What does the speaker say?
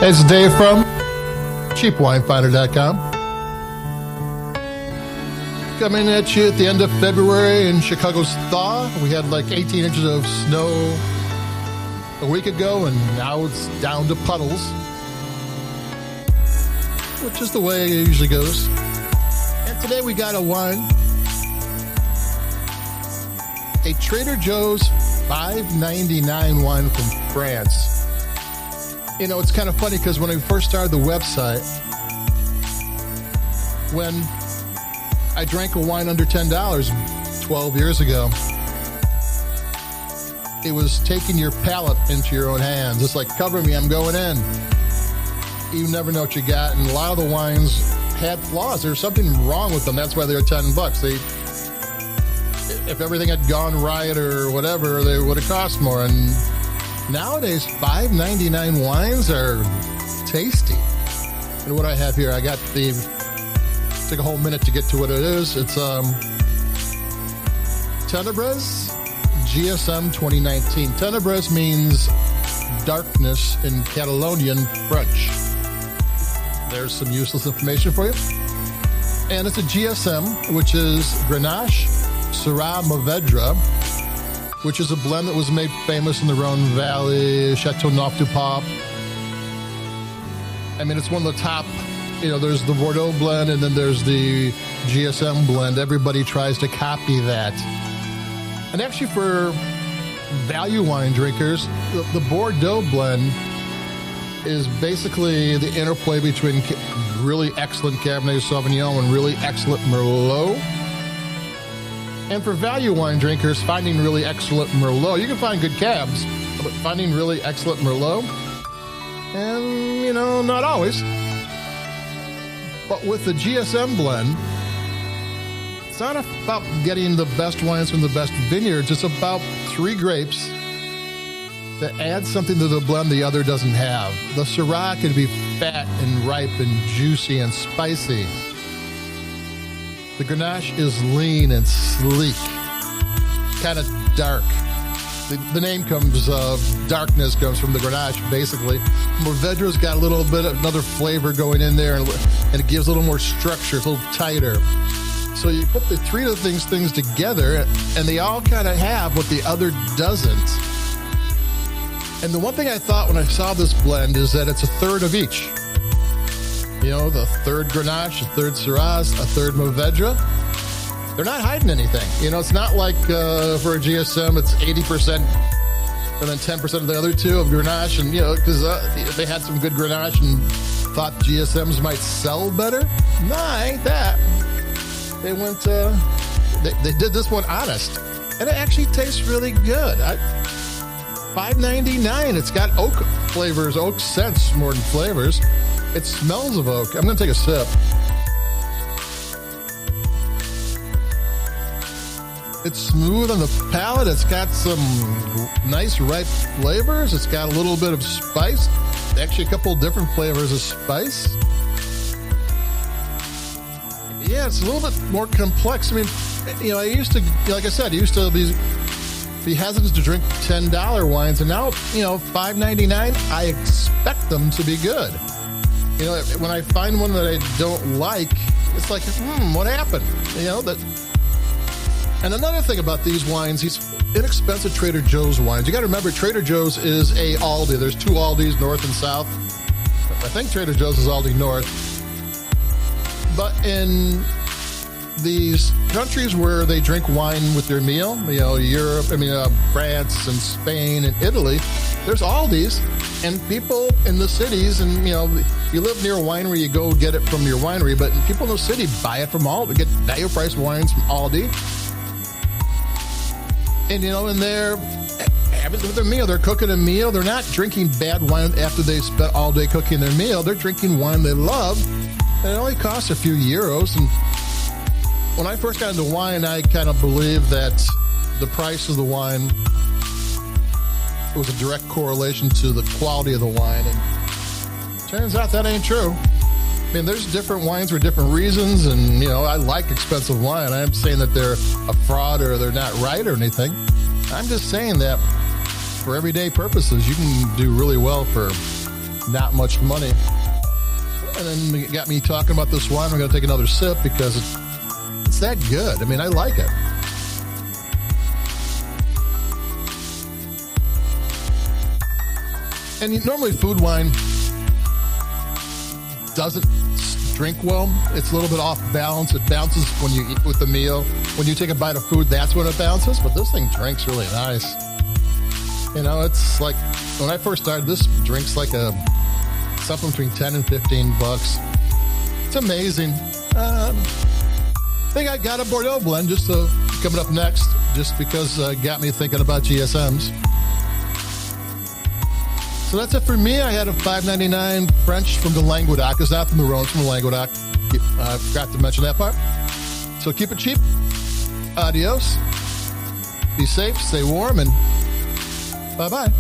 It's Dave from cheapwinefinder.com. Coming at you at the end of February in Chicago's thaw. We had like 18 inches of snow a week ago, and now it's down to puddles, which is the way it usually goes. And today we got a wine, a Trader Joe's $5.99 wine from France. You know, it's kind of funny because when I first started the website, when I drank a wine under $10 12 years ago, it was taking your palate into your own hands. It's like, cover me, I'm going in. You never know what you got. And a lot of the wines had flaws. There's something wrong with them. That's why they're $10. If everything had gone right or whatever, they would have cost more. And nowadays, $5.99 wines are tasty. And what I have here, I got the, took a whole minute to get to what it is. It's Tenebres GSM 2019. Tenebres means darkness in Catalonian French. There's some useless information for you. And it's a GSM, which is Grenache, Syrah, Mourvedre, which is a blend that was made famous in the Rhone Valley, Châteauneuf-du-Pape. I mean, it's one of the top, you know, there's the Bordeaux blend and then there's the GSM blend. Everybody tries to copy that. And actually for value wine drinkers, the Bordeaux blend is basically the interplay between really excellent Cabernet Sauvignon and really excellent Merlot. And for value wine drinkers, finding really excellent Merlot, you can find good cabs, but finding really excellent Merlot, and, you know, not always. But with the GSM blend, it's not about getting the best wines from the best vineyards. It's about three grapes that add something to the blend the other doesn't have. The Syrah can be fat and ripe and juicy and spicy. The Grenache is lean and sleek, kind of dark. The name comes of darkness, comes from the Grenache, basically. Mourvedre's got a little bit of another flavor going in there, and it gives a little more structure, it's a little tighter. So you put the three of things together, and they all kind of have what the other doesn't. And the one thing I thought when I saw this blend is that it's a third of each. You know, the third Grenache, a third Syrah, a third Mourvedre. They're not hiding anything. You know, it's not like for a GSM, it's 80% and then 10% of the other two of Grenache. And, you know, because they had some good Grenache and thought GSMs might sell better. Nah, ain't that. They went, they did this one honest. And it actually tastes really good. $5.99. It's got oak flavors, oak scents more than flavors. It smells of oak. I'm going to take a sip. It's smooth on the palate. It's got some nice ripe flavors. It's got a little bit of spice. Actually, a couple different flavors of spice. Yeah, it's a little bit more complex. I mean, you know, I used to, like I said, I used to be hesitant to drink $10 wines, and now, you know, $5.99, I expect them to be good. You know, when I find one that I don't like, it's like, what happened? You know, that. And another thing about these wines, these inexpensive Trader Joe's wines, you got to remember Trader Joe's is a Aldi. There's two Aldis, north and south. I think Trader Joe's is Aldi North. But in these countries where they drink wine with their meal, you know, Europe, France and Spain and Italy, there's Aldi's, and people in the cities, and, you know, if you live near a winery, you go get it from your winery, but people in the city buy it from Aldi, get value price wines from Aldi. And, you know, and they're having their meal, they're cooking a meal, they're not drinking bad wine after they spent all day cooking their meal, they're drinking wine they love, and it only costs a few euros. And when I first got into wine, I kind of believed that the price of the wine was a direct correlation to the quality of the wine. And turns out that ain't true. I mean, there's different wines for different reasons, and, you know, I like expensive wine. I'm saying that they're a fraud or they're not right or anything. I'm just saying that for everyday purposes, you can do really well for not much money. And then it got me talking about this wine. I'm going to take another sip because it's that good. I mean, I like it. And normally food wine doesn't drink well. It's a little bit off balance. It bounces when you eat with the meal. When you take a bite of food, that's when it bounces. But this thing drinks really nice. You know, it's like when I first started, this drinks like something between 10 and 15 bucks. It's amazing. I think I got a Bordeaux blend coming up next, just because it got me thinking about GSMs. So that's it for me. I had a $5.99 French from the Languedoc. It's not from the Rhone, it's from the Languedoc. I forgot to mention that part. So keep it cheap. Adios. Be safe, stay warm, and bye-bye.